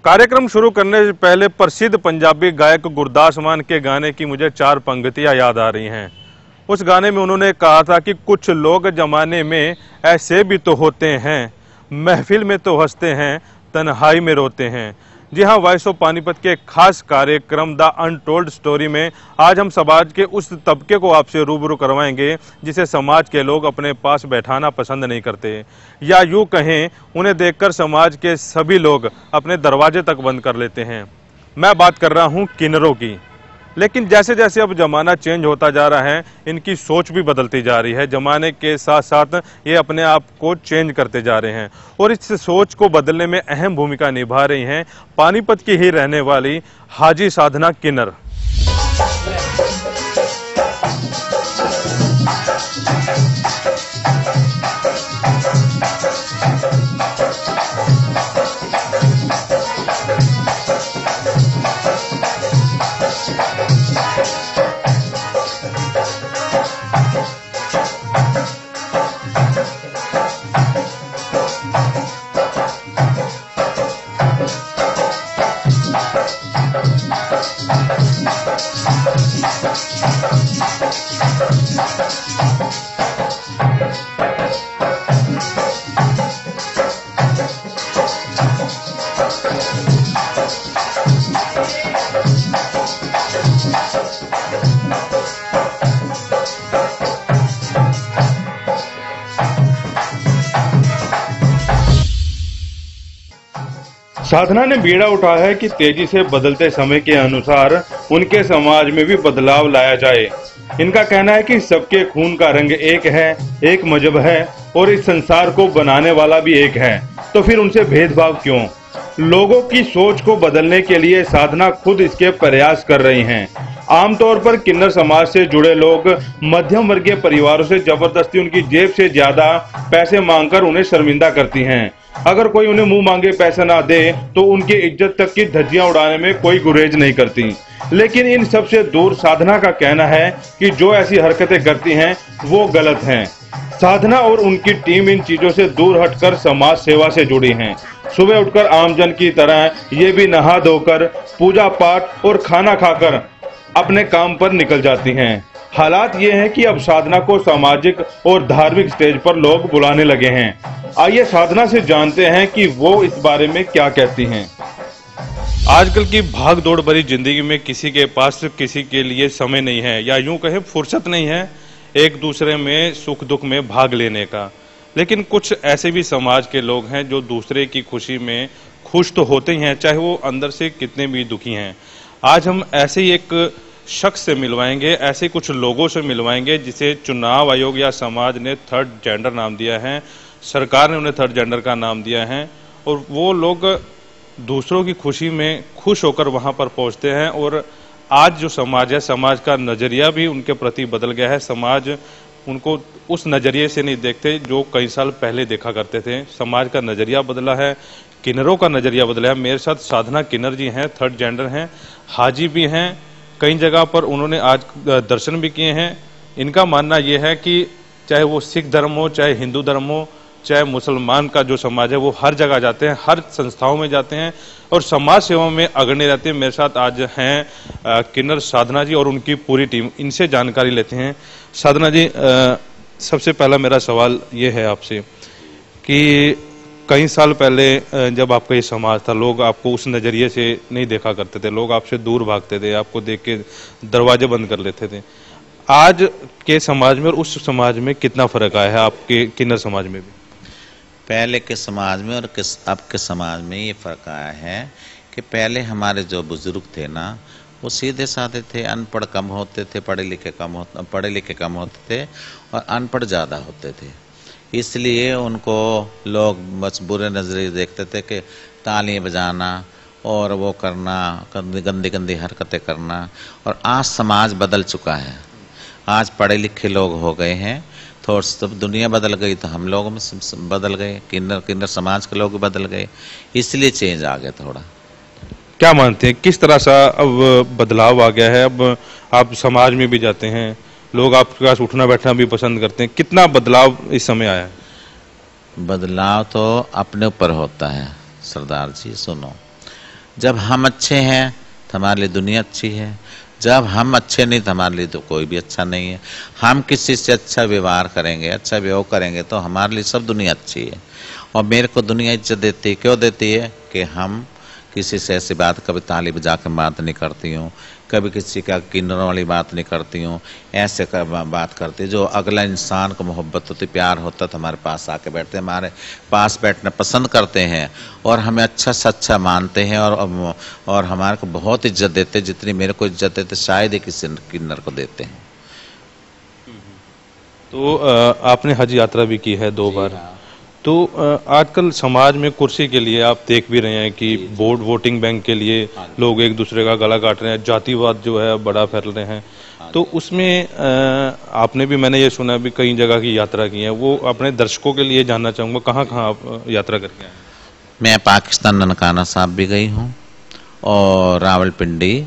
कार्यक्रम शुरू करने से पहले प्रसिद्ध पंजाबी गायक गुरदास मान के गाने की मुझे 4 पंक्तियां याद आ रही हैं। उस गाने में उन्होंने कहा था कि कुछ लोग जमाने में ऐसे भी तो होते हैं, महफिल में तो हंसते हैं, तन्हाई में रोते हैं। जी हाँ, वॉइस ऑफ पानीपत के खास कार्यक्रम द अनटोल्ड स्टोरी में आज हम समाज के उस तबके को आपसे रूबरू करवाएंगे जिसे समाज के लोग अपने पास बैठाना पसंद नहीं करते, या यूँ कहें उन्हें देखकर समाज के सभी लोग अपने दरवाजे तक बंद कर लेते हैं। मैं बात कर रहा हूँ किन्नरों की। लेकिन जैसे जैसे अब ज़माना चेंज होता जा रहा है, इनकी सोच भी बदलती जा रही है। ज़माने के साथ साथ ये अपने आप को चेंज करते जा रहे हैं और इस सोच को बदलने में अहम भूमिका निभा रही हैं पानीपत की ही रहने वाली हाजी साधना किन्नर। साधना ने बीड़ा उठाया है कि तेजी से बदलते समय के अनुसार उनके समाज में भी बदलाव लाया जाए। इनका कहना है कि सबके खून का रंग एक है, एक मजहब है और इस संसार को बनाने वाला भी एक है, तो फिर उनसे भेदभाव क्यों? लोगों की सोच को बदलने के लिए साधना खुद इसके प्रयास कर रही हैं। आमतौर पर किन्नर समाज से जुड़े लोग मध्यम वर्गीय परिवारों से जबरदस्ती उनकी जेब से ज्यादा पैसे मांगकर उन्हें शर्मिंदा करती हैं। अगर कोई उन्हें मुंह मांगे पैसा ना दे तो उनकी इज्जत तक की धज्जियां उड़ाने में कोई गुरेज नहीं करती। लेकिन इन सब से दूर साधना का कहना है कि जो ऐसी हरकतें करती हैं वो गलत हैं। साधना और उनकी टीम इन चीजों से दूर हटकर समाज सेवा से जुड़ी हैं। सुबह उठकर आमजन की तरह ये भी नहा धोकर पूजा पाठ और खाना खाकर अपने काम पर निकल जाती हैं। हालात ये हैं कि अब साधना को सामाजिक और धार्मिक स्टेज पर लोग बुलाने लगे हैं। आइए साधना से जानते हैं कि वो इस बारे में क्या कहती हैं। आजकल की भाग दौड़ भरी जिंदगी में किसी के पास किसी के लिए समय नहीं है, या यूं कहें फुर्सत नहीं है एक दूसरे में सुख दुख में भाग लेने का। लेकिन कुछ ऐसे भी समाज के लोग हैं जो दूसरे की खुशी में खुश तो होते ही हैं, चाहे वो अंदर से कितने भी दुखी हैं। आज हम ऐसे ही एक शख्स से मिलवाएंगे, ऐसे कुछ लोगों से मिलवाएंगे जिसे चुनाव आयोग या समाज ने थर्ड जेंडर नाम दिया है, सरकार ने उन्हें थर्ड जेंडर का नाम दिया है, और वो लोग दूसरों की खुशी में खुश होकर वहां पर पहुंचते हैं। और आज जो समाज है, समाज का नजरिया भी उनके प्रति बदल गया है। समाज उनको उस नजरिए से नहीं देखते जो कई साल पहले देखा करते थे। समाज का नजरिया बदला है, किन्नरों का नजरिया बदला है। मेरे साथ साधना किन्नर जी हैं, थर्ड जेंडर हैं, हाजी भी हैं, कई जगह पर उन्होंने आज दर्शन भी किए हैं। इनका मानना यह है कि चाहे वो सिख धर्म हो, चाहे हिंदू धर्म हो, चाहे मुसलमान का जो समाज है, वो हर जगह जाते हैं, हर संस्थाओं में जाते हैं और समाज सेवा में अग्रणी रहते हैं। मेरे साथ आज हैं किन्नर साधना जी और उनकी पूरी टीम। इनसे जानकारी लेते हैं। साधना जी, सबसे पहला मेरा सवाल ये है आपसे कि कई साल पहले जब आपका ये समाज था, लोग आपको उस नज़रिए से नहीं देखा करते थे, लोग आपसे दूर भागते थे, आपको देख के दरवाजे बंद कर लेते थे। आज के समाज में और उस समाज में कितना फर्क आया है आपके किन्नर समाज में भी? पहले के समाज में और अब के समाज में ये फ़र्क आया है कि पहले हमारे जो बुजुर्ग थे ना, वो सीधे साधे थे, अनपढ़ कम होते थे, पढ़े लिखे कम होते थे और अनपढ़ ज़्यादा होते थे। इसलिए उनको लोग बस बुरे नज़रिए देखते थे कि तालियां बजाना और वो करना, गंदी गंदी हरकतें करना। और आज समाज बदल चुका है, आज पढ़े लिखे लोग हो गए हैं। थोड़ा सब दुनिया बदल गई तो हम लोग में बदल गए, किन्नर समाज के लोग बदल गए, इसलिए चेंज आ गया थोड़ा। क्या मानते हैं किस तरह सा अब बदलाव आ गया है? अब आप समाज में भी जाते हैं, लोग आपके पास उठना बैठना भी पसंद करते हैं, कितना बदलाव इस समय आया है? बदलाव तो अपने ऊपर होता है सरदार जी। सुनो, जब हम अच्छे हैं तो हमारे लिए दुनिया अच्छी है, जब हम अच्छे नहीं तो हमारे लिए तो कोई भी अच्छा नहीं है। हम किसी से अच्छा व्यवहार करेंगे, अच्छा व्यवहार करेंगे तो हमारे लिए सब दुनिया अच्छी है। और मेरे को दुनिया इज्जत देती है, क्यों देती है कि हम किसी से ऐसी बात, कभी ताली बजा के बात नहीं करती हूँ, कभी किसी का किन्नरों वाली बात नहीं करती हूँ, ऐसे बात करती जो अगला इंसान को मोहब्बत होती, प्यार होता तो हमारे पास आके बैठते, हमारे पास बैठना पसंद करते हैं और हमें अच्छा से अच्छा मानते हैं और हमारे को बहुत इज्जत देते, जितनी मेरे को इज्जत देते शायद ही किसी किन्नर को देते हैं। तो आपने हज यात्रा भी की है 2 बार। तो आजकल समाज में कुर्सी के लिए आप देख भी रहे हैं कि वोटिंग बैंक के लिए लोग एक दूसरे का गला काट रहे हैं, जातिवाद जो है बड़ा फैल रहे हैं। तो उसमें आपने भी, मैंने ये सुना भी कई जगह की यात्रा की है, वो अपने दर्शकों के लिए जानना चाहूँगा कहाँ कहाँ आप यात्रा करके आए? मैं पाकिस्तान ननकाना साहब भी गई हूँ और रावलपिंडी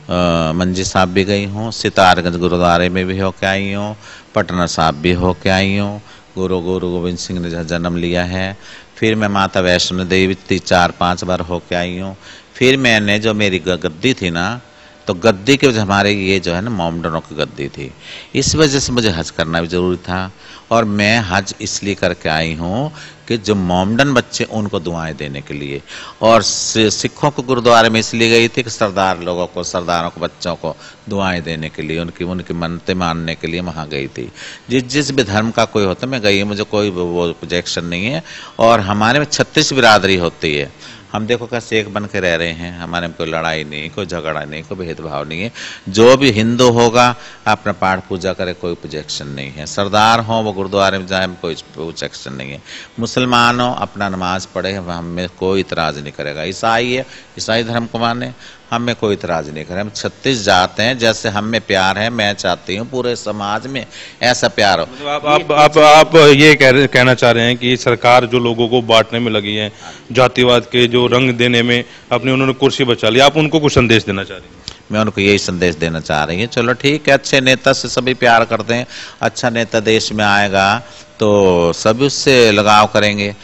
मंजी साहब भी गई हूँ, सितारगंज गुरुद्वारे में भी होके आई हूँ, पटना साहब भी होके आई हूँ। गुरु गोविंद सिंह ने जन्म लिया है। फिर मैं माता वैष्णो देवी 4-5 बार होके आई हूँ। फिर मैंने जो मेरी गद्दी थी ना, तो गद्दी के हमारे ये जो है ना मोमडनों की गद्दी थी, इस वजह से मुझे हज करना भी जरूरी था। और मैं हज इसलिए करके आई हूँ कि जो मोमडन बच्चे उनको दुआएं देने के लिए, और सिखों को गुरुद्वारे में इसलिए गई थी कि सरदार लोगों को, सरदारों को, बच्चों को दुआएं देने के लिए, उनकी मन्नतें मानने के लिए वहाँ गई थी। जिस भी धर्म का कोई होता, मैं गई, मुझे कोई वो प्रोजेक्शन नहीं है। और हमारे में 36 बिरादरी होती है, हम देखो कैसे एक बन के रह रहे हैं, हमारे में कोई लड़ाई नहीं, कोई झगड़ा नहीं, कोई भेदभाव नहीं है। जो भी हिंदू होगा अपना पाठ पूजा करे, कोई प्रोजेक्शन नहीं है। सरदार हो वो गुरुद्वारे में जाए, कोई प्रोजेक्शन नहीं है। मुसलमान हो अपना नमाज पढ़े, हमें कोई इतराज़ नहीं करेगा। ईसाई है, ईसाई धर्म को माने, हमें कोई इतराज़ नहीं करे। हम 36 जाते हैं, जैसे हम में प्यार है, मैं चाहती हूँ पूरे समाज में ऐसा प्यार हो। मतलब आप ये कहना चाह रहे हैं कि सरकार जो लोगों को बांटने में लगी है, जातिवाद के जो रंग देने में अपनी उन्होंने कुर्सी बचा ली, आप उनको कुछ संदेश देना चाह रही हैं? मैं उनको यही संदेश देना चाह रही हूँ, चलो ठीक है, अच्छे नेता से सभी प्यार करते हैं, अच्छा नेता देश में आएगा तो सभी उससे लगाव करेंगे।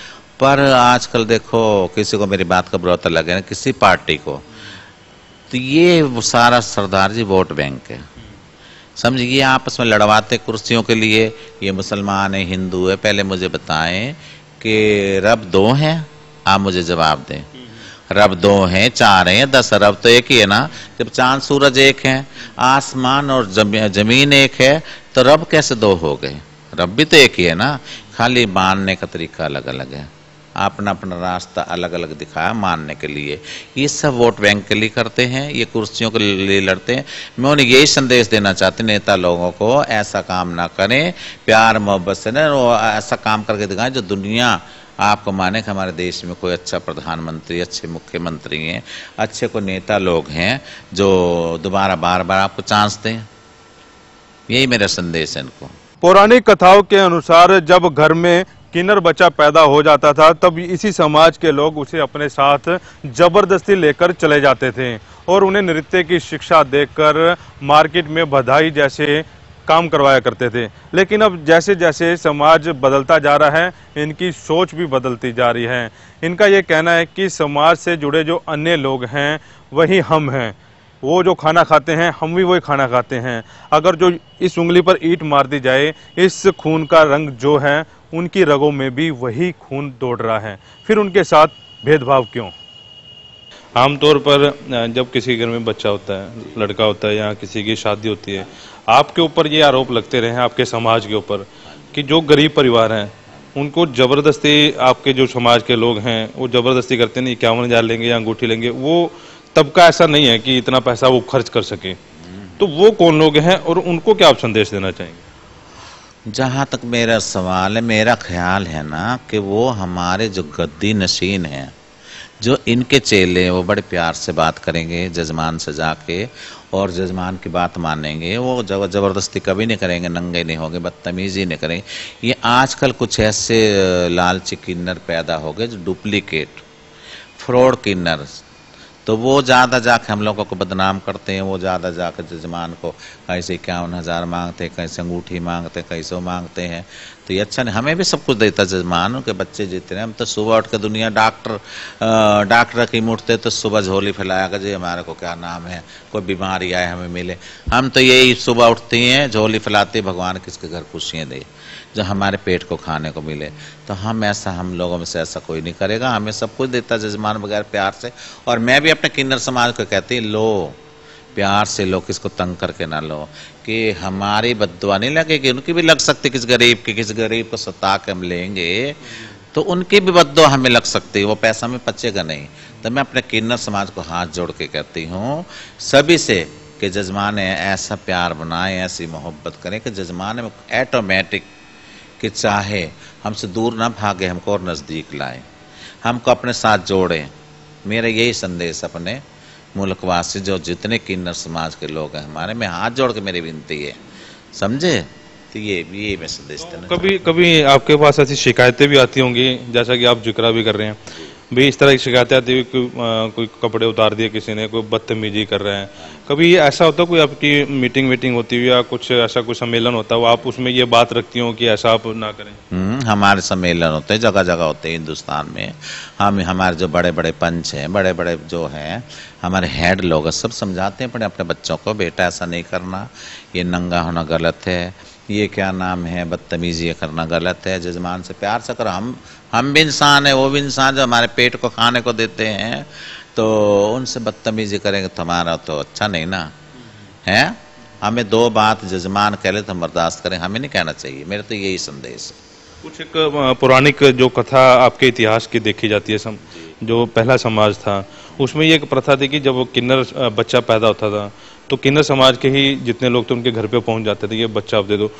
पर आजकल देखो, किसी को मेरी बात का बुरा लगे ना, किसी पार्टी को, तो ये सारा सरदार जी वोट बैंक है, समझिए। ये आपस में लड़वाते कुर्सियों के लिए, ये मुसलमान है, हिंदू है। पहले मुझे बताएं कि रब 2 हैं, आप मुझे जवाब दें। रब 2 हैं, 4 हैं, 10? रब तो एक ही है ना। जब चांद सूरज एक है, आसमान और जमीन एक है, तो रब कैसे 2 हो गए? रब भी तो एक ही है ना, खाली मानने का तरीका अलग अलग है, अपना अपना रास्ता अलग अलग दिखाया मानने के लिए। ये सब वोट बैंक के लिए करते हैं, ये कुर्सियों के लिए लड़ते हैं। मैं उन्हें यही संदेश देना चाहती, नेता लोगों को ऐसा काम ना करें, प्यार मोहब्बत से ना ऐसा काम करके दिखाएं जो दुनिया आपको माने कि हमारे देश में कोई अच्छा प्रधानमंत्री, अच्छे मुख्यमंत्री हैं, अच्छे कोई नेता लोग हैं जो दोबारा बार बार आपको चांस दें। यही मेरा संदेश है इनको। पौराणिक कथाओं के अनुसार जब घर में किन्नर बच्चा पैदा हो जाता था, तब इसी समाज के लोग उसे अपने साथ जबरदस्ती लेकर चले जाते थे और उन्हें नृत्य की शिक्षा देकर मार्केट में बधाई जैसे काम करवाया करते थे। लेकिन अब जैसे जैसे समाज बदलता जा रहा है, इनकी सोच भी बदलती जा रही है। इनका ये कहना है कि समाज से जुड़े जो अन्य लोग हैं वही हम हैं, वो जो खाना खाते हैं हम भी वही खाना खाते हैं। अगर जो इस उंगली पर ईंट मार दी जाए, इस खून का रंग जो है उनकी रगों में भी वही खून दौड़ रहा है, फिर उनके साथ भेदभाव क्यों? आमतौर पर जब किसी घर में बच्चा होता है, लड़का होता है या किसी की शादी होती है, आपके ऊपर ये आरोप लगते रहे हैं, आपके समाज के ऊपर, कि जो गरीब परिवार हैं उनको जबरदस्ती, आपके जो समाज के लोग हैं वो जबरदस्ती करते नहीं, 51,000 लेंगे या अंगूठी लेंगे। वो तबका ऐसा नहीं है कि इतना पैसा वो खर्च कर सके। तो वो कौन लोग हैं और उनको क्या आप संदेश देना चाहेंगे? जहाँ तक मेरा सवाल है, मेरा ख्याल है ना कि वो हमारे जो गद्दी नशीन हैं, जो इनके चेले हैं, वो बड़े प्यार से बात करेंगे जजमान से जाके और जजमान की बात मानेंगे। वो ज़बरदस्ती कभी नहीं करेंगे, नंगे नहीं होंगे, बदतमीजी नहीं करेंगे। ये आजकल कुछ ऐसे लालची किन्नर पैदा हो गए जो डुप्लीकेट, फ्रॉड किन्नर, तो वो ज़्यादा जाके हम लोगों को बदनाम करते हैं, वो ज़्यादा जाकर जजमान को कैसे 51,000 मांगते हैं, कैसे अंगूठी मांगते हैं, कैसे वो मांगते हैं। तो ये अच्छा नहीं, हमें भी सब कुछ देता जजमान, उनके बच्चे जीते हैं। हम तो सुबह उठ के दुनिया डॉक्टर की उठते तो सुबह झोली फैलाया कर जी हमारे को क्या नाम है, कोई बीमारी आए हमें मिले। हम तो यही सुबह उठती हैं झोली फैलाते, भगवान किसके घर खुशियाँ दे, जो हमारे पेट को खाने को मिले। तो हम लोगों में से ऐसा कोई नहीं करेगा, हमें सब कुछ देता जजमान बगैर प्यार से। और मैं भी अपने किन्नर समाज को कहती लो, प्यार से लो, किसको तंग करके ना लो, कि हमारी बद्दुआ नहीं लगेगी, उनकी भी लग सकती, किस गरीब को सता के हम लेंगे तो उनकी भी बद्दुआ हमें लग सकती है, वो पैसा में पचेगा नहीं। तो मैं अपने किन्नर समाज को हाथ जोड़ के कहती हूँ सभी से कि जजमान ऐसा प्यार बनाए, ऐसी मोहब्बत करें कि जजमान में ऑटोमेटिक कि चाहे हमसे दूर ना भागे, हमको और नज़दीक लाए, हमको अपने साथ जोड़े। मेरा यही संदेश अपने मुल्कवासी जो जितने किन्नर समाज के लोग हैं हमारे, मैं हाथ जोड़ के मेरी विनती है, समझे। तो ये मैं संदेश देना। कभी आपके पास ऐसी शिकायतें भी आती होंगी, जैसा कि आप जिक्र भी कर रहे हैं, भी इस तरह की शिकायतें आती है, कोई कपड़े उतार दिए किसी ने, कोई बदतमीजी कर रहे हैं, कभी ऐसा होता है कोई आपकी मीटिंग होती है या कुछ ऐसा कोई सम्मेलन होता है, वो आप उसमें ये बात रखती हो कि ऐसा आप ना करें? हमारे सम्मेलन होते हैं, जगह जगह होते हैं हिंदुस्तान में। हमारे जो बड़े बड़े पंच हैं, बड़े बड़े जो हैं हमारे हेड लोग हैं, सब समझाते हैं अपने बच्चों को, बेटा ऐसा नहीं करना, ये नंगा होना गलत है, ये क्या नाम है बदतमीजी करना गलत है, जजमान से प्यार से करो। हम भी इंसान है, वो भी इंसान, जो हमारे पेट को खाने को देते हैं, तो उनसे बदतमीजी करेंगे तो हमारा तो अच्छा नहीं ना है। हमें दो बात जजमान कह ले तो हम बर्दाश्त करें, हमें नहीं कहना चाहिए। मेरा तो यही संदेश है। कुछ एक पौराणिक जो कथा आपके इतिहास की देखी जाती है, जो पहला समाज था उसमें ये एक प्रथा थी कि जब वो किन्नर बच्चा पैदा होता था तो किन्नर समाज के ही जितने लोग थे उनके घर पे पहुंच जाते थे, ये बच्चा आप दे दो।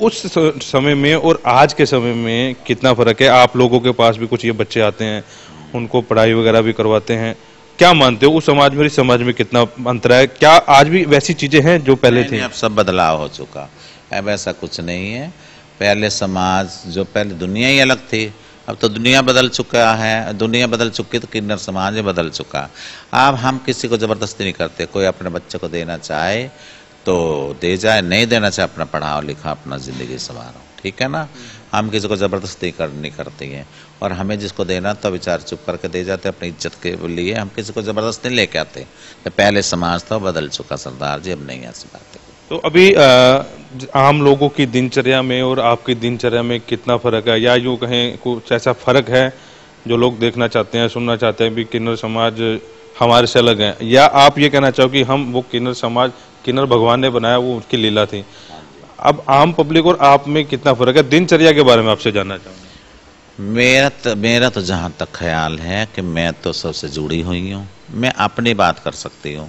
उस समय में और आज के समय में कितना फर्क है? आप लोगों के पास भी कुछ ये बच्चे आते हैं, उनको पढ़ाई वगैरह भी करवाते हैं, क्या मानते हो उस समाज में और इस समाज में कितना अंतर है? क्या आज भी वैसी चीजें हैं जो पहले थी? अब सब बदलाव हो चुका, अब ऐसा कुछ नहीं है। पहले समाज जो पहले दुनिया ही अलग थी, अब तो दुनिया बदल चुका है, दुनिया बदल चुकी तो किन्नर समाज बदल चुका। अब हम किसी को जबरदस्ती नहीं करते, कोई अपने बच्चे को देना चाहे तो दे जाए, नहीं देना चाहे अपना पढ़ाओ लिखा अपना ज़िंदगी संवारो, ठीक है ना। हम किसी को ज़बरदस्ती नहीं करते हैं, और हमें जिसको देना तो बेचारे चुप करके दे जाते अपनी इज्जत के लिए, हम किसी को ज़बरदस्ती नहीं लेके आते। तो पहले समाज था बदल चुका सरदार जी, अब नहीं ऐसी बात है। तो अभी आम लोगों की दिनचर्या में और आपकी दिनचर्या में कितना फर्क है, या यूँ कहें कुछ ऐसा फर्क है जो लोग देखना चाहते हैं, सुनना चाहते हैं भी किन्नर समाज हमारे से अलग है, या आप ये कहना चाहो कि हम वो किन्नर समाज किन्नर भगवान ने बनाया, वो उसकी लीला थी? अब आम पब्लिक और आप में कितना फर्क है? दिनचर्या के बारे में आपसे जानना चाहूँगा। मेरा तो जहाँ तक ख्याल है कि मैं तो सबसे जुड़ी हुई हूँ, मैं अपनी बात कर सकती हूँ,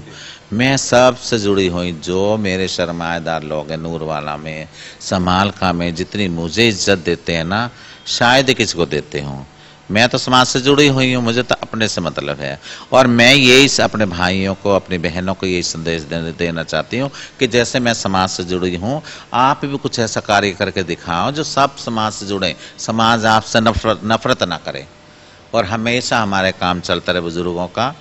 मैं सबसे जुड़ी हुई। जो मेरे शर्माएदार लोग हैं नूरवाला में, समालका में, जितनी मुझे इज्जत देते हैं ना, शायद किसी को देते हूँ। मैं तो समाज से जुड़ी हुई हूँ, मुझे तो अपने से मतलब है। और मैं यही अपने भाइयों को, अपनी बहनों को यही संदेश देना चाहती हूँ कि जैसे मैं समाज से जुड़ी हूँ, आप भी कुछ ऐसा कार्य करके दिखाओ जो सब समाज से जुड़े, समाज आपसे नफरत ना करे। और हमेशा हमारे काम चलता रहे बुजुर्गों का,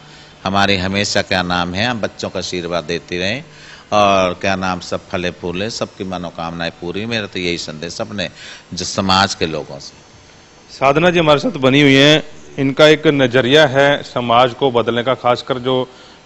हमारी हमेशा क्या नाम है, हम बच्चों का आशीर्वाद देती रहें, और क्या नाम सब फले फूले, सबकी मनोकामनाएं पूरी। मेरा तो यही संदेश अपने जो समाज के लोगों से। साधना जी हमारे साथ बनी हुई हैं, इनका एक नज़रिया है समाज को बदलने का, खासकर जो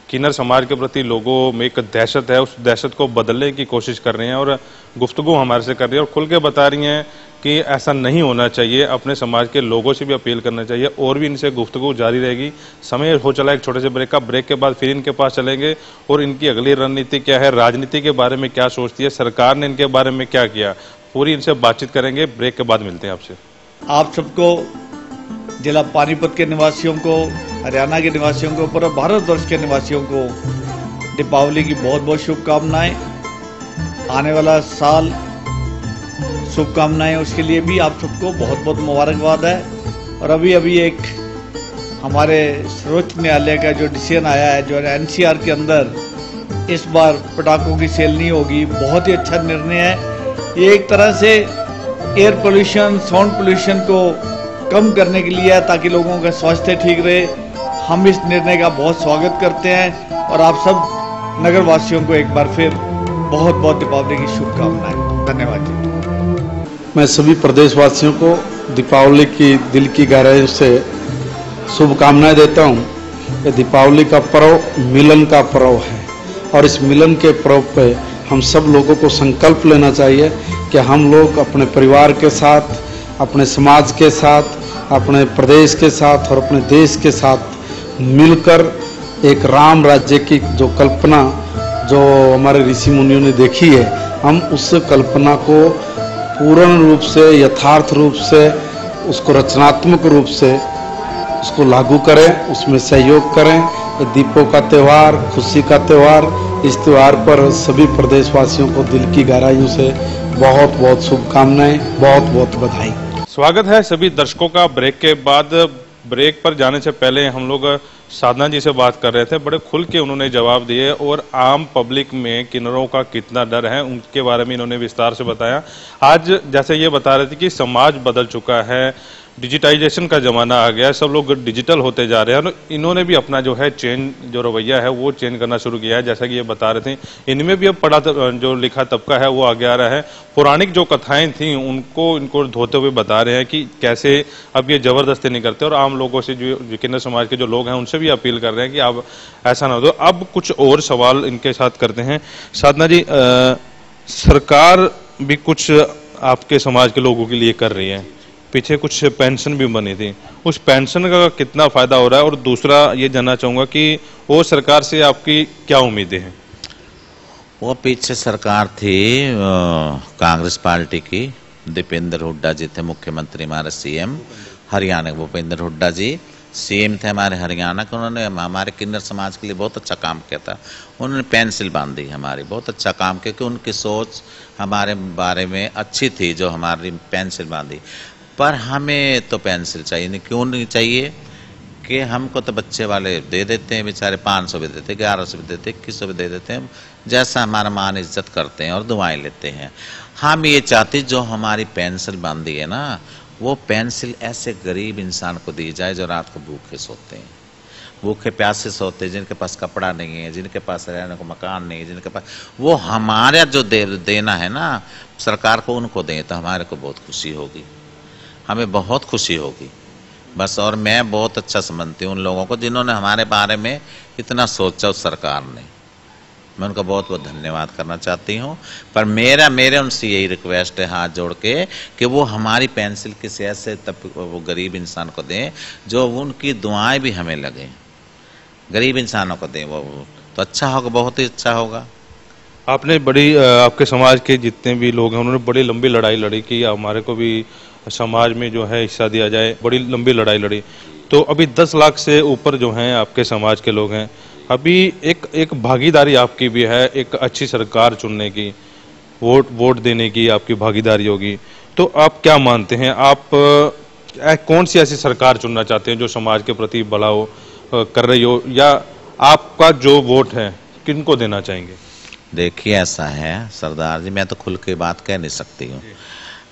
किन्नर समाज के प्रति लोगों में एक दहशत है, उस दहशत को बदलने की कोशिश कर रही हैं और गुफ्तगू हमारे से कर रही हैं और खुल के बता रही हैं कि ऐसा नहीं होना चाहिए। अपने समाज के लोगों से भी अपील करना चाहिए, और भी इनसे गुफ्तगू जारी रहेगी। समय हो चला एक छोटे से ब्रेक का, ब्रेक के बाद फिर इनके पास चलेंगे और इनकी अगली रणनीति क्या है, राजनीति के बारे में क्या सोचती है, सरकार ने इनके बारे में क्या किया, पूरी इनसे बातचीत करेंगे। ब्रेक के बाद मिलते हैं आपसे। आप सबको, जिला पानीपत के निवासियों को, हरियाणा के निवासियों को, पूरे भारतवर्ष के निवासियों को दीपावली की बहुत बहुत शुभकामनाएं। आने वाला साल शुभकामनाएं, उसके लिए भी आप सबको बहुत बहुत मुबारकबाद है। और अभी एक हमारे सर्वोच्च न्यायालय का जो डिसीजन आया है, जो एनसीआर के अंदर इस बार पटाखों की सेल नहीं होगी, बहुत ही अच्छा निर्णय है। ये एक तरह से एयर पोल्यूशन, साउंड पोल्यूशन को कम करने के लिए है, ताकि लोगों का स्वास्थ्य ठीक रहे। हम इस निर्णय का बहुत स्वागत करते हैं और आप सब नगर वासियों को एक बार फिर बहुत बहुत दीपावली की शुभकामनाएं। धन्यवाद जी। मैं सभी प्रदेशवासियों को दीपावली की दिल की गहराई से शुभकामनाएं देता हूं। ये दीपावली का पर्व मिलन का पर्व है और इस मिलन के पर्व पे हम सब लोगों को संकल्प लेना चाहिए कि हम लोग अपने परिवार के साथ, अपने समाज के साथ, अपने प्रदेश के साथ और अपने देश के साथ मिलकर एक राम राज्य की जो कल्पना जो हमारे ऋषि मुनियों ने देखी है, हम उस कल्पना को पूर्ण रूप से, यथार्थ रूप से, उसको रचनात्मक रूप से उसको लागू करें, उसमें सहयोग करें। ये दीपों का त्यौहार, खुशी का त्यौहार, इस त्यौहार पर सभी प्रदेशवासियों को दिल की गहराइयों से बहुत बहुत शुभकामनाएं, बहुत बहुत बधाई। स्वागत है सभी दर्शकों का। ब्रेक के बाद, ब्रेक पर जाने से पहले हम लोग साधना जी से बात कर रहे थे। बड़े खुल के उन्होंने जवाब दिए और आम पब्लिक में किन्नरों का कितना डर है उनके बारे में इन्होंने विस्तार से बताया। आज जैसे ये बता रहे थे कि समाज बदल चुका है, डिजिटाइजेशन का ज़माना आ गया है, सब लोग डिजिटल होते जा रहे हैं। इन्होंने भी अपना जो है चेंज, जो रवैया है वो चेंज करना शुरू किया है। जैसा कि ये बता रहे थे, इनमें भी अब पढ़ा जो लिखा तबका है वो आगे आ रहा है। पौराणिक जो कथाएं थी इनको धोते हुए बता रहे हैं कि कैसे अब ये जबरदस्ती नहीं करते। और आम लोगों से, जो किन्नर समाज के जो लोग हैं, उनसे भी अपील कर रहे हैं कि आप ऐसा ना हो। अब कुछ और सवाल इनके साथ करते हैं। साधना जी, सरकार भी कुछ आपके समाज के लोगों के लिए कर रही है। पीछे कुछ पेंशन भी बनी थी, उस पेंशन का कितना फायदा हो रहा है? और दूसरा ये जानना चाहूंगा कि वो सरकार से आपकी क्या उम्मीदें हैं? वो पीछे सरकार थी कांग्रेस पार्टी की, दीपेंद्र हुड्डा जी थे मुख्यमंत्री, हमारे सीएम हरियाणा के भूपेंद्र हुड्डा जी सीएम थे हमारे हरियाणा के। उन्होंने हमारे किन्नर समाज के लिए बहुत अच्छा काम किया था। उन्होंने पेंसिल बांधी हमारी, बहुत अच्छा काम किया कि उनकी सोच हमारे बारे में अच्छी थी जो हमारी पेंसिल बांधी। पर हमें तो पेंसिल चाहिए नहीं। क्यों नहीं चाहिए कि हमको तो बच्चे वाले दे देते हैं बेचारे, 500 भी देते, 1100 भी देते, 2100 भी दे देते हैं, जैसा हमारा मान इज्जत करते हैं और दुआएं लेते हैं। हम ये चाहते जो हमारी पेंसिल बांधी है ना, वो पेंसिल ऐसे गरीब इंसान को दी जाए जो रात को भूखे सोते हैं, भूखे प्यासे सोते हैं, जिनके पास कपड़ा नहीं है, जिनके पास रहने को मकान नहीं है, जिनके पास, वो हमारा जो देना है ना सरकार को, उनको दें तो हमारे को बहुत खुशी होगी, हमें बहुत खुशी होगी बस। और मैं बहुत अच्छा समझती हूँ उन लोगों को जिन्होंने हमारे बारे में इतना सोचा उस सरकार ने। मैं उनका बहुत बहुत धन्यवाद करना चाहती हूँ। पर मेरे उनसे यही रिक्वेस्ट है हाथ जोड़ के कि वो हमारी पेंसिल किसी ऐसे वो गरीब इंसान को दें जो उनकी दुआएं भी हमें लगें, गरीब इंसानों को दें, वो तो अच्छा होगा, बहुत ही अच्छा होगा। आपने बड़ी, आपके समाज के जितने भी लोग हैं उन्होंने बड़ी लंबी लड़ाई लड़ी कि हमारे को भी समाज में जो है हिस्सा दिया जाए, बड़ी लंबी लड़ाई लड़ी। तो अभी 10 लाख से ऊपर जो हैं आपके समाज के लोग हैं। अभी एक भागीदारी आपकी भी है, एक अच्छी सरकार चुनने की, वोट देने की आपकी भागीदारी होगी। तो आप क्या मानते हैं, आप कौन सी ऐसी सरकार चुनना चाहते हैं जो समाज के प्रति भला हो, कर रही हो, या आपका जो वोट है किनको देना चाहेंगे? देखिए ऐसा है सरदार जी, मैं तो खुल के बात कह नहीं सकती हूँ।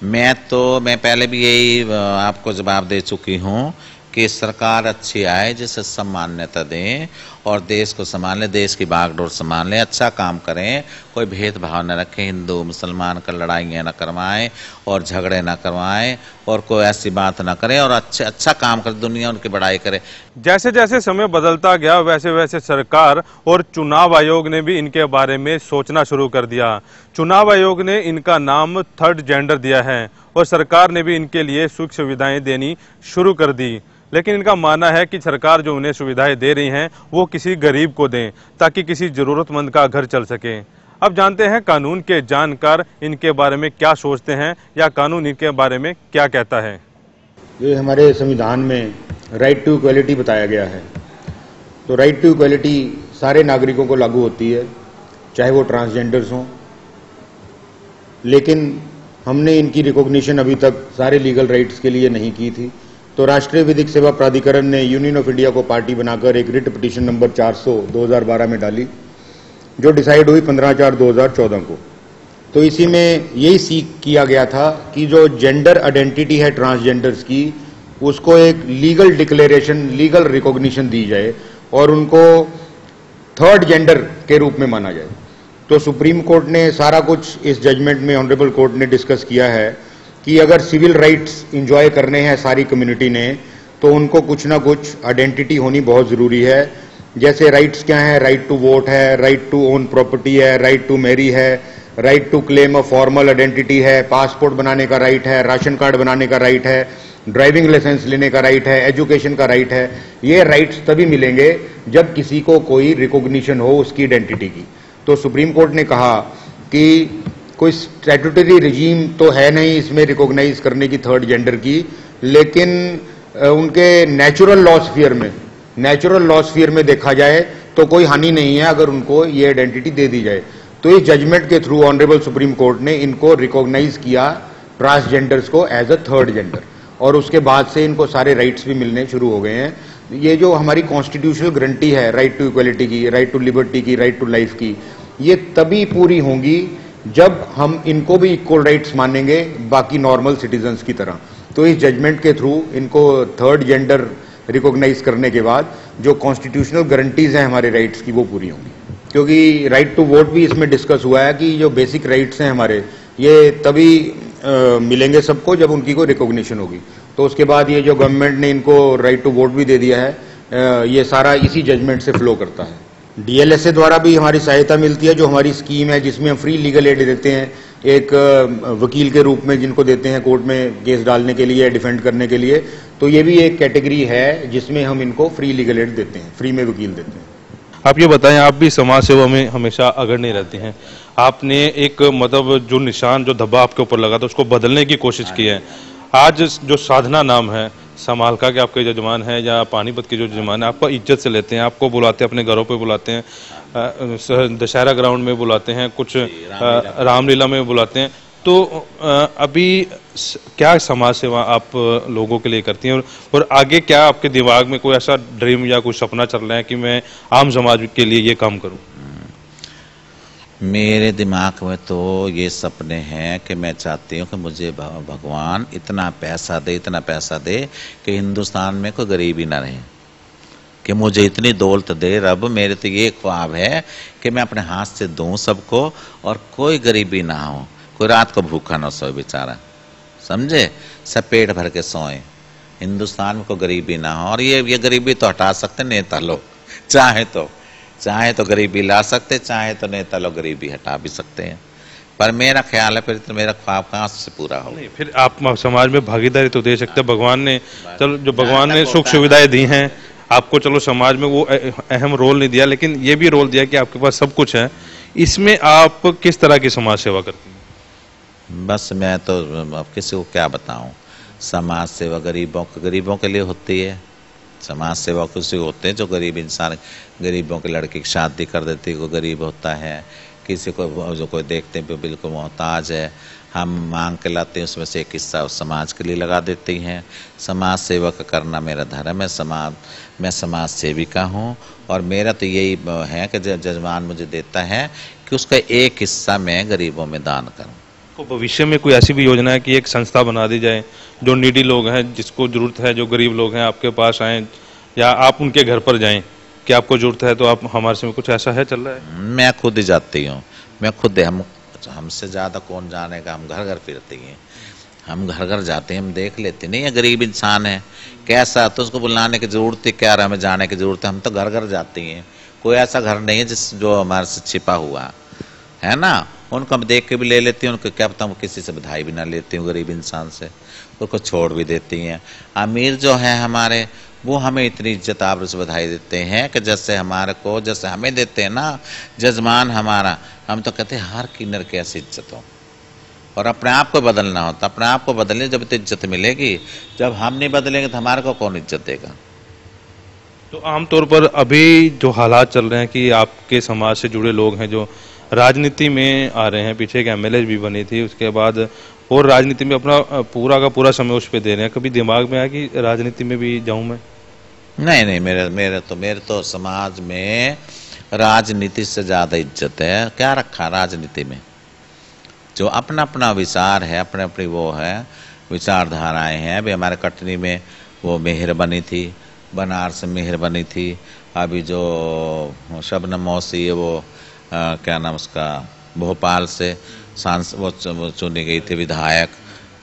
मैं पहले भी यही आपको जवाब दे चुकी हूँ कि सरकार अच्छी आए जिसे सब मान्यता दें और देश को संभालें, देश की बागडोर संभालें, अच्छा काम करें, कोई भेदभाव न रखें, हिंदू मुसलमान का लड़ाइयाँ न करवाएं और झगड़े न करवाएं और कोई ऐसी बात न करें और अच्छा काम करें, दुनिया उनकी बड़ाई करे। जैसे जैसे समय बदलता गया वैसे वैसे सरकार और चुनाव आयोग ने भी इनके बारे में सोचना शुरू कर दिया। चुनाव आयोग ने इनका नाम 3rd जेंडर दिया है और सरकार ने भी इनके लिए सुख सुविधाएं देनी शुरू कर दी। लेकिन इनका मानना है कि सरकार जो उन्हें सुविधाएं दे रही हैं वो किसी गरीब को दें ताकि किसी जरूरतमंद का घर चल सके। अब जानते हैं कानून के जानकार इनके बारे में क्या सोचते हैं या कानून इनके बारे में क्या कहता है। ये हमारे संविधान में राइट टू इक्वलिटी बताया गया है। तो राइट टू इक्वलिटी सारे नागरिकों को लागू होती है, चाहे वो ट्रांसजेंडर्स हों, लेकिन हमने इनकी रिकॉग्निशन अभी तक सारे लीगल राइट्स के लिए नहीं की थी। तो राष्ट्रीय विधिक सेवा प्राधिकरण ने यूनियन ऑफ इंडिया को पार्टी बनाकर एक रिट पिटीशन नंबर 400 2012 में डाली, जो डिसाइड हुई 15/4/2014 को। तो इसी में यही सीख किया गया था कि जो जेंडर आइडेंटिटी है ट्रांसजेंडर्स की, उसको एक लीगल डिक्लेरेशन, लीगल रिकॉग्निशन दी जाए और उनको थर्ड जेंडर के रूप में माना जाए। तो सुप्रीम कोर्ट ने सारा कुछ इस जजमेंट में ऑनरेबल कोर्ट ने डिस्कस किया है कि अगर सिविल राइट्स इंजॉय करने हैं सारी कम्युनिटी ने, तो उनको कुछ ना कुछ आइडेंटिटी होनी बहुत जरूरी है। जैसे राइट्स क्या है, राइट टू वोट है, राइट टू ओन प्रॉपर्टी है, राइट टू मैरी है, right to claim a formal identity है, पासपोर्ट बनाने का राइट है, राशन कार्ड बनाने का राइट है, ड्राइविंग लाइसेंस लेने का राइट है, एजुकेशन का राइट है। ये राइट्स तभी मिलेंगे जब किसी को कोई रिकॉग्निशन हो उसकी आइडेंटिटी की। तो सुप्रीम कोर्ट ने कहा कि कोई स्टैट्यूटरी रिजीम तो है नहीं इसमें रिकॉग्नाइज करने की थर्ड जेंडर की, लेकिन उनके नेचुरल लॉ स्फीयर में देखा जाए तो कोई हानि नहीं है अगर उनको ये आइडेंटिटी दे दी जाए। तो इस जजमेंट के थ्रू ऑनरेबल सुप्रीम कोर्ट ने इनको रिकॉग्नाइज किया, ट्रांसजेंडर्स को, एज अ थर्ड जेंडर, और उसके बाद से इनको सारे राइट्स भी मिलने शुरू हो गए हैं। ये जो हमारी कॉन्स्टिट्यूशनल गारंटी है राइट टू इक्वलिटी की, राइट टू लिबर्टी की, राइट टू लाइफ की, ये तभी पूरी होंगी जब हम इनको भी इक्वल राइट्स मानेंगे बाकी नॉर्मल सिटीजन्स की तरह। तो इस जजमेंट के थ्रू इनको थर्ड जेंडर रिकॉग्नाइज करने के बाद जो कॉन्स्टिट्यूशनल गारंटीज हैं हमारे राइट्स की वो पूरी होंगी। क्योंकि राइट टू वोट भी इसमें डिस्कस हुआ है कि जो बेसिक राइट्स हैं हमारे, ये तभी मिलेंगे सबको जब उनकी कोई रिकॉग्निशन होगी। तो उसके बाद ये जो गवर्नमेंट ने इनको राइट टू वोट भी दे दिया है, ये सारा इसी जजमेंट से फ्लो करता है। डीएलएसए द्वारा भी हमारी सहायता मिलती है, जो हमारी स्कीम है जिसमें हम फ्री लीगल एड देते हैं, एक वकील के रूप में जिनको देते हैं कोर्ट में केस डालने के लिए, डिफेंड करने के लिए। तो ये भी एक कैटेगरी है जिसमें हम इनको फ्री लीगल एड देते हैं, फ्री में वकील देते हैं। आप ये बताएं, आप भी समाज सेवा में हमेशा अगर नहीं रहती हैं, आपने एक मतलब जो निशान, जो धब्बा आपके ऊपर लगा था उसको बदलने की कोशिश की है। आज जो साधना नाम है, समालका के आपके जजमान हैं या पानीपत के जो जजमान है, आपको इज्जत से लेते हैं, आपको बुलाते हैं, अपने घरों पे बुलाते हैं, दशहरा ग्राउंड में बुलाते हैं, कुछ रामलीला में बुलाते हैं। तो अभी क्या समाज सेवा आप लोगों के लिए करती हैं, और आगे क्या आपके दिमाग में कोई ऐसा ड्रीम या कोई सपना चल रहा है कि मैं आम समाज के लिए ये काम करूं? मेरे दिमाग में तो ये सपने हैं कि मैं चाहती हूँ कि मुझे भगवान इतना पैसा दे कि हिंदुस्तान में कोई गरीबी ना रहे, कि मुझे इतनी दौलत दे रब। मेरे तो ये ख्वाब है कि मैं अपने हाथ से दूं सबको और कोई गरीबी ना हो, कोई रात को भूखा ना सोए बेचारा, समझे, सब पेट भर के सोए, हिंदुस्तान में कोई गरीबी ना हो। और ये गरीबी तो हटा सकते नेता लोग, चाहे तो गरीबी ला सकते, चाहे तो नेता लोग गरीबी हटा भी सकते हैं। पर मेरा ख्याल है फिर तो मेरा ख्वाब कहाँ से पूरा हो। नहीं, फिर आप समाज में भागीदारी तो दे सकते हैं। भगवान ने, चलो, जो भगवान ने सुख सुविधाएं दी हैं आपको, चलो समाज में वो अहम रोल नहीं दिया, लेकिन ये भी रोल दिया कि आपके पास सब कुछ है। इसमें आप किस तरह की समाज सेवा करती हैं? बस मैं तो अब किसी को क्या बताऊं। समाज सेवा गरीबों के लिए होती है। समाज सेवा किसी होते हैं जो गरीब इंसान, गरीबों के लड़की की शादी कर देती है, कोई गरीब होता है, किसी को जो कोई देखते हैं बिल्कुल मोहताज है, हम मांग के लाते हैं, उसमें से एक हिस्सा उस समाज के लिए लगा देती हैं। समाज सेवा का करना मेरा धर्म है। मैं समाज सेविका हूँ और मेरा तो यही है कि जजमान मुझे देता है कि उसका एक हिस्सा मैं गरीबों में दान करूँ। तो भविष्य में कोई ऐसी भी योजना है कि एक संस्था बना दी जाए, जो नीडी लोग हैं, जिसको जरूरत है, जो गरीब लोग हैं, आपके पास आएँ या आप उनके घर पर जाएं कि आपको जरूरत है तो आप हमारे से, कुछ ऐसा है चल रहा है? मैं खुद ही जाती हूँ, हमसे ज़्यादा कौन जानेगा। हम घर घर फिरते हैं, हम घर घर जाते हैं, हम देख लेते नहीं है गरीब इंसान है कैसा, तो उसको बुलाने की जरूरत है क्या, हमें जाने की जरूरत है? हम तो घर घर जाते हैं। कोई ऐसा घर नहीं है जो हमारे से छिपा हुआ है ना। उनको हम देख के भी ले लेती हैं, उनको क्या पता, किसी से बधाई भी ना लेती हूँ गरीब इंसान से, उनको छोड़ भी देती हैं। अमीर जो है हमारे, वो हमें इतनी इज्जत आबरू से बधाई देते हैं कि जैसे हमें देते हैं ना जजमान हमारा, हम तो कहते हैं हर किन्नर की ऐसी इज्जत हो। और अपने आप को बदलना होता, अपने आप को बदलने जब तो इज्जत मिलेगी, जब हम नहीं बदलेंगे तो हमारे को कौन इज्जत देगा। तो आमतौर पर अभी जो हालात चल रहे हैं कि आपके समाज से जुड़े लोग हैं जो राजनीति में आ रहे हैं, पीछे एक एमएलए भी बनी थी, उसके बाद और राजनीति में अपना पूरा का पूरा समय उस पर दे रहे हैं, कभी दिमाग में आया कि राजनीति में भी जाऊं मैं? नहीं, मेरे तो समाज में राजनीति से ज्यादा इज्जत है। क्या रखा राजनीति में? जो अपना अपना विचार है, अपने अपनी वो है विचारधाराएं हैं। अभी हमारे कटनी में वो मेहर बनी थी, बनारस में मेहर बनी थी। अभी जो शबनम मौसी है वो क्या नाम उसका, भोपाल से सांसद वो चुनी गई थी विधायक।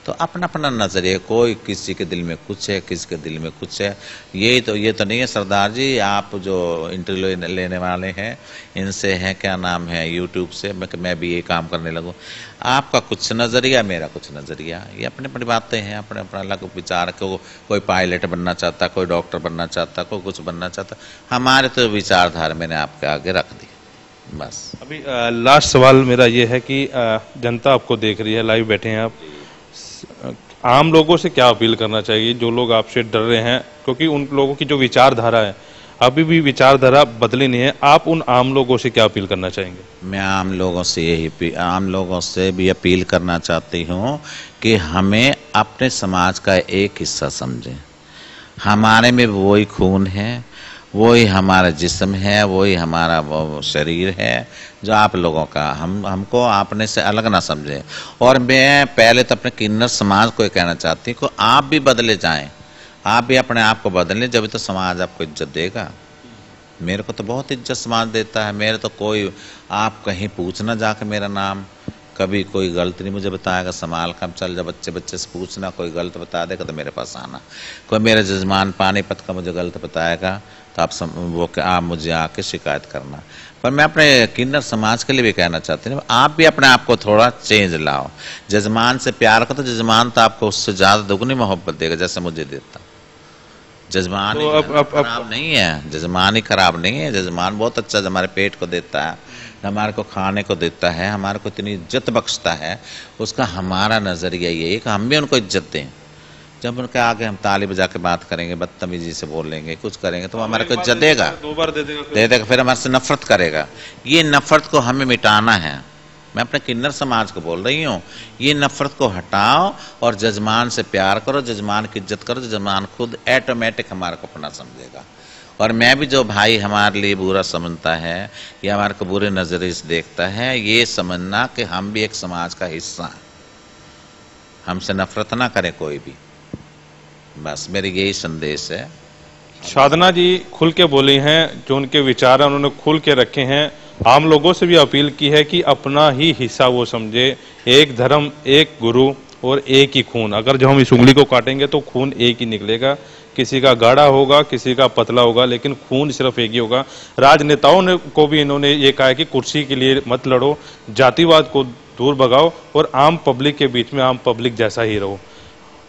तो अपना अपना नजरिया, कोई किसी के दिल में कुछ है, किसी के दिल में कुछ है। ये तो नहीं है सरदार जी, आप जो इंटरव्यू लेने वाले हैं इनसे हैं क्या नाम है यूट्यूब से, मैं भी ये काम करने लगूं। आपका कुछ नजरिया, मेरा कुछ नजरिया, ये अपनी अपनी बातें हैं, अपने अपना अलग विचार। कोई पायलट बनना चाहता, कोई डॉक्टर बनना चाहता, कोई कुछ बनना चाहता। हमारे तो विचारधारा मैंने आपके आगे रख दी बस। अभी लास्ट सवाल मेरा ये है कि जनता आपको देख रही है, लाइव बैठे हैं आप, आम लोगों से क्या अपील करना चाहिए जो लोग आपसे डर रहे हैं, क्योंकि उन लोगों की जो विचारधारा है अभी भी विचारधारा बदली नहीं है, आप उन आम लोगों से क्या अपील करना चाहेंगे? मैं आम लोगों से भी अपील करना चाहती हूँ कि हमें अपने समाज का एक हिस्सा समझें। हमारे में वही खून है, वही हमारा जिस्म है, वही हमारा वो शरीर है जो आप लोगों का। हमको आपने से अलग ना समझें। और मैं पहले तो अपने किन्नर समाज को ये कहना चाहती हूँ कि आप भी बदले जाएं, आप भी अपने आप को बदलें, जब तो समाज आपको इज्जत देगा। मेरे को तो बहुत इज्जत समाज देता है। मेरे तो कोई, आप कहीं पूछना जाके मेरा नाम, कभी कोई गलत नहीं मुझे बताएगा, संभाल कर चल। जब बच्चे से पूछना, कोई गलत बता देगा तो मेरे पास आना। कोई मेरे जजमान पानीपत का मुझे गलत बताएगा तो आप मुझे आके शिकायत करना। पर मैं अपने किन्नर समाज के लिए भी कहना चाहती हूँ, आप भी अपने आप को थोड़ा चेंज लाओ। जजमान से प्यार करो तो जजमान तो आपको उससे ज्यादा दुगनी मोहब्बत देगा जैसे मुझे देता। जजमान तो खराब नहीं है, जजमान ही खराब नहीं है। जजमान बहुत अच्छा हमारे पेट को देता है, हमारे को खाने को देता है, हमारे को इतनी इज्जत बख्शता है। उसका हमारा नजरिया ये है कि हम भी उनको इज्जत दें। जब उनके आगे हम ताली बजा के बात करेंगे, बदतमीजी से बोलेंगे, कुछ करेंगे तो हमारे को इज्जत देगा, दो बार दे देगा, फिर हमारे से नफरत करेगा। ये नफरत को हमें मिटाना है। मैं अपने किन्नर समाज को बोल रही हूँ, ये नफरत को हटाओ और जजमान से प्यार करो, जजमान की इज्जत करो। जजमान खुद ऑटोमेटिक हमारे को अपना समझेगा। और मैं भी, जो भाई हमारे लिए बुरा समझता है या हमारे को बुरे नजरिए से देखता है, ये समझना कि हम भी एक समाज का हिस्सा हैं। हमसे नफरत ना करे कोई भी, बस मेरी यही संदेश है। साधना जी खुल के बोली हैं, जो उनके विचार हैं उन्होंने खुल के रखे हैं। आम लोगों से भी अपील की है कि अपना ही हिस्सा वो समझे। एक धर्म, एक गुरु और एक ही खून। अगर जो हम इस उंगली को काटेंगे तो खून एक ही निकलेगा। किसी का गाढ़ा होगा, किसी का पतला होगा, लेकिन खून सिर्फ एक ही होगा। राजनेताओं ने को भी इन्होंने ये कहा है कि कुर्सी के लिए मत लड़ो, जातिवाद को दूर भगाओ और आम पब्लिक के बीच में आम पब्लिक जैसा ही रहो।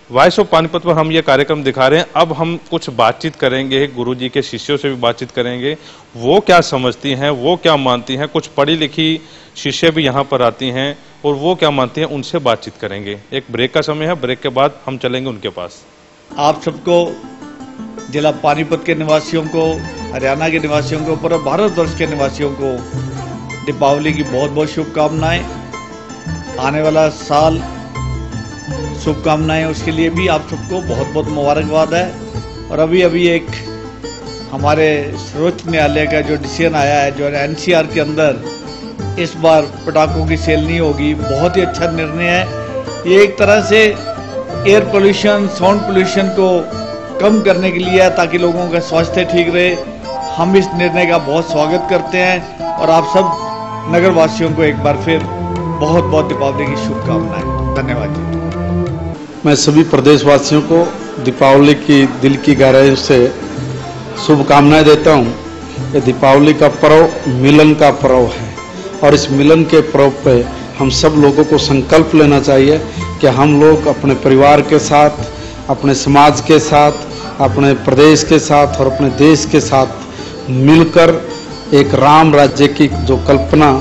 वॉइस ऑफ पानीपत पर हम ये कार्यक्रम दिखा रहे हैं। अब हम कुछ बातचीत करेंगे, गुरुजी के शिष्यों से भी बातचीत करेंगे, वो क्या समझती हैं, वो क्या मानती हैं। कुछ पढ़ी लिखी शिष्य भी यहाँ पर आती हैं और वो क्या मानती हैं, उनसे बातचीत करेंगे। एक ब्रेक का समय है, ब्रेक के बाद हम चलेंगे उनके पास। आप सबको, जिला पानीपत के निवासियों को, हरियाणा के निवासियों को, पूरे भारतवर्ष के निवासियों को दीपावली की बहुत बहुत शुभकामनाएं। आने वाला साल शुभकामनाएं, उसके लिए भी आप सबको बहुत बहुत मुबारकबाद है। और अभी अभी एक हमारे सर्वोच्च न्यायालय का जो डिसीजन आया है, जो एनसीआर के अंदर इस बार पटाखों की सेल नहीं होगी, बहुत ही अच्छा निर्णय है। ये एक तरह से एयर पोल्यूशन, साउंड पोल्यूशन को कम करने के लिए है, ताकि लोगों का स्वास्थ्य ठीक रहे। हम इस निर्णय का बहुत स्वागत करते हैं और आप सब नगरवासियों को एक बार फिर बहुत बहुत दीपावली की शुभकामनाएं। धन्यवाद जी। मैं सभी प्रदेशवासियों को दीपावली की दिल की गहराई से शुभकामनाएं देता हूं। ये दीपावली का पर्व मिलन का पर्व है और इस मिलन के पर्व पे हम सब लोगों को संकल्प लेना चाहिए कि हम लोग अपने परिवार के साथ, अपने समाज के साथ, अपने प्रदेश के साथ और अपने देश के साथ मिलकर एक राम राज्य की जो कल्पना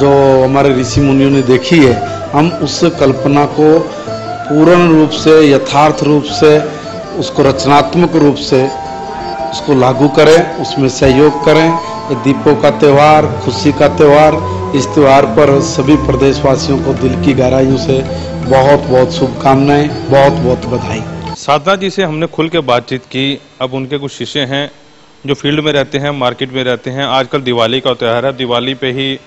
जो हमारे ऋषि मुनियों ने देखी है, हम उस कल्पना को पूर्ण रूप से, यथार्थ रूप से, उसको रचनात्मक रूप से उसको लागू करें, उसमें सहयोग करें। ये दीपों का त्यौहार, खुशी का त्यौहार, इस त्यौहार पर सभी प्रदेशवासियों को दिल की गहराइयों से बहुत बहुत शुभकामनाएं, बहुत बहुत बधाई। साधना जी से हमने खुल के बातचीत की। अब उनके कुछ शिष्य हैं जो फील्ड में रहते हैं, मार्केट में रहते हैं। आजकल दिवाली का त्यौहार है, दिवाली पे ही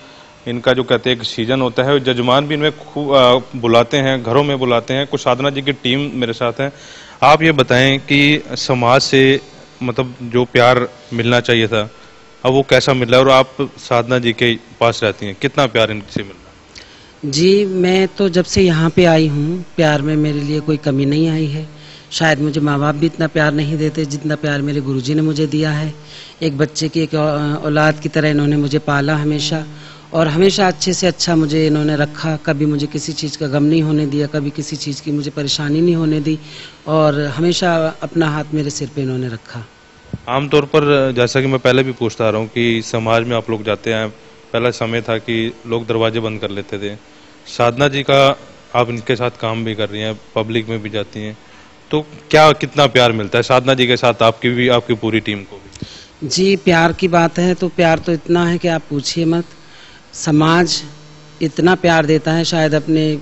इनका जो कहते हैं एक सीजन होता है। जजमान भी इनमें खूब बुलाते हैं, घरों में बुलाते हैं। कुछ साधना जी की टीम मेरे साथ है। आप ये बताएं कि समाज से मतलब जो प्यार मिलना चाहिए था अब वो कैसा मिल रहा है, और आप साधना जी के पास रहती हैं, कितना प्यार इनसे मिल रहा है? जी, मैं तो जब से यहाँ पे आई हूँ प्यार में मेरे लिए कोई कमी नहीं आई है। शायद मुझे माँ बाप भी इतना प्यार नहीं देते जितना प्यार मेरे गुरुजी ने मुझे दिया है। एक बच्चे की, एक औलाद की तरह इन्होंने मुझे पाला हमेशा, और हमेशा अच्छे से अच्छा मुझे इन्होंने रखा। कभी मुझे किसी चीज़ का गम नहीं होने दिया, कभी किसी चीज़ की मुझे परेशानी नहीं होने दी, और हमेशा अपना हाथ मेरे सिर पे इन्होंने रखा। आमतौर पर जैसा कि मैं पहले भी पूछता आ रहा हूँ कि समाज में आप लोग जाते हैं, पहला समय था कि लोग दरवाजे बंद कर लेते थे। साधना जी का आप इनके साथ काम भी कर रही हैं, पब्लिक में भी जाती हैं, तो क्या कितना प्यार मिलता है साधना जी के साथ आपकी भी, आपकी पूरी टीम को भी? जी, प्यार की बात है तो प्यार तो इतना है कि आप पूछिए मत। समाज इतना प्यार देता है, शायद अपने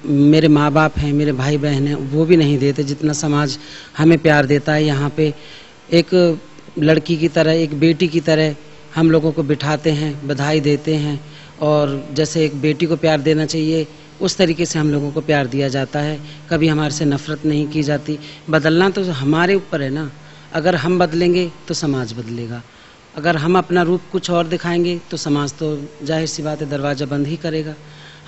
मेरे माँ बाप हैं, मेरे भाई बहन हैं, वो भी नहीं देते जितना समाज हमें प्यार देता है। यहाँ पे एक लड़की की तरह, एक बेटी की तरह हम लोगों को बिठाते हैं, बधाई देते हैं, और जैसे एक बेटी को प्यार देना चाहिए उस तरीके से हम लोगों को प्यार दिया जाता है। कभी हमारे से नफरत नहीं की जाती। बदलना तो हमारे ऊपर है ना, अगर हम बदलेंगे तो समाज बदलेगा। अगर हम अपना रूप कुछ और दिखाएंगे तो समाज तो जाहिर सी बात है दरवाज़ा बंद ही करेगा।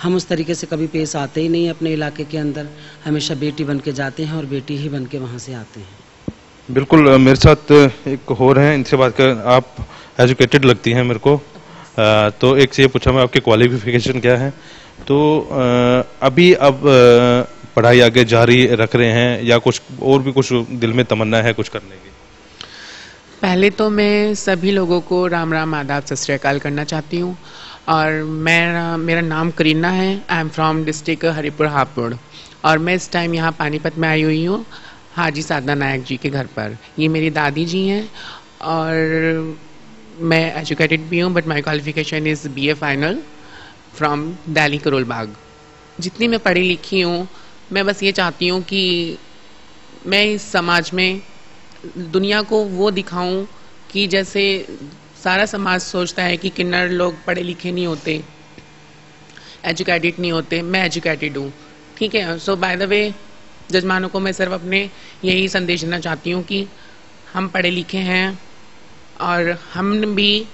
हम उस तरीके से कभी पेश आते ही नहीं अपने इलाके के अंदर, हमेशा बेटी बन के जाते हैं और बेटी ही बन के वहाँ से आते हैं। बिल्कुल, मेरे साथ एक और हैं, इनसे बात कर। आप एजुकेटेड लगती हैं मेरे को, तो एक से ये पूछा मैं आपके क्वालिफिकेशन क्या है, तो अभी अब पढ़ाई आगे जारी रख रहे हैं या कुछ और भी कुछ दिल में तमन्ना है कुछ करने की? पहले तो मैं सभी लोगों को राम राम आदाब सत श्री अकाल करना चाहती हूँ। और मेरा नाम करीना है। I am from district Haripur Hapur, और मैं इस टाइम यहाँ पानीपत में आई हुई हूँ हाजी साधना नायक जी के घर पर। ये मेरी दादी जी हैं, और मैं एजुकेटेड भी हूँ, but my qualification is BA final from Delhi Karol Bagh. जितनी मैं पढ़ी लिखी हूँ, मैं बस ये चाहती हूँ कि मैं इस समाज में दुनिया को वो दिखाऊं कि जैसे सारा समाज सोचता है कि किन्नर लोग पढ़े लिखे नहीं होते, एजुकेटेड नहीं होते, मैं एजुकेटेड हूँ, ठीक है। सो बाय द वे जजमानों को मैं सिर्फ अपने यही संदेश देना चाहती हूँ कि हम पढ़े लिखे हैं, और हम भी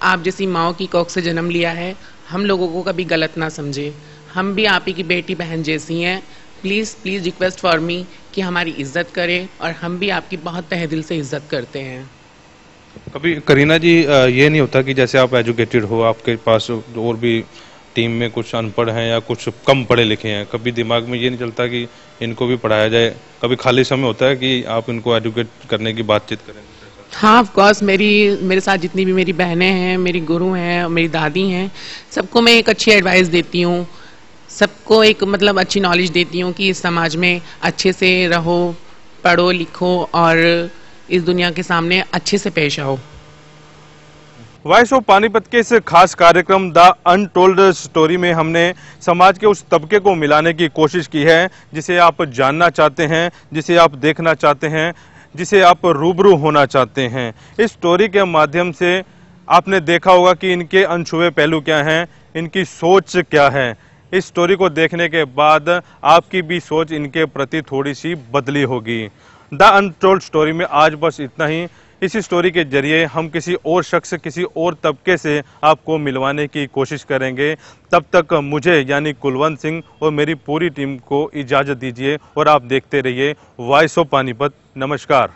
आप जैसी माओ की कोख से जन्म लिया है। हम लोगों को कभी गलत ना समझे, हम भी आप ही की बेटी बहन जैसी हैं। Please please request for me कि हमारी इज्जत करें, और हम भी आपकी बहुत तहे दिल से इज्जत करते हैं। कभी करीना जी ये नहीं होता कि जैसे आप एजुकेटेड हो, आपके पास और भी टीम में कुछ अनपढ़ हैं या कुछ कम पढ़े लिखे हैं, कभी दिमाग में ये नहीं चलता कि इनको भी पढ़ाया जाए? कभी खाली समय होता है कि आप इनको एजुकेट करने की बातचीत करें? हाँ, ऑफ कोर्स मेरे साथ जितनी भी मेरी बहनें हैं, मेरी गुरु हैं, मेरी दादी हैं, सबको मैं एक अच्छी एडवाइस देती हूँ, सबको एक मतलब अच्छी नॉलेज देती हूँ कि इस समाज में अच्छे से रहो, पढ़ो लिखो, और इस दुनिया के सामने अच्छे से पेश आओ। वॉइस ऑफ पानीपत के इस खास कार्यक्रम द अनटोल्ड स्टोरी में हमने समाज के उस तबके को मिलाने की कोशिश की है जिसे आप जानना चाहते हैं, जिसे आप देखना चाहते हैं, जिसे आप रूबरू होना चाहते हैं। इस स्टोरी के माध्यम से आपने देखा होगा कि इनके अनछुए पहलू क्या हैं, इनकी सोच क्या है। इस स्टोरी को देखने के बाद आपकी भी सोच इनके प्रति थोड़ी सी बदली होगी। द अनटोल्ड स्टोरी में आज बस इतना ही। इसी स्टोरी के जरिए हम किसी और शख्स, किसी और तबके से आपको मिलवाने की कोशिश करेंगे। तब तक मुझे यानी कुलवंत सिंह और मेरी पूरी टीम को इजाज़त दीजिए, और आप देखते रहिए वॉइस ऑफ पानीपत। नमस्कार।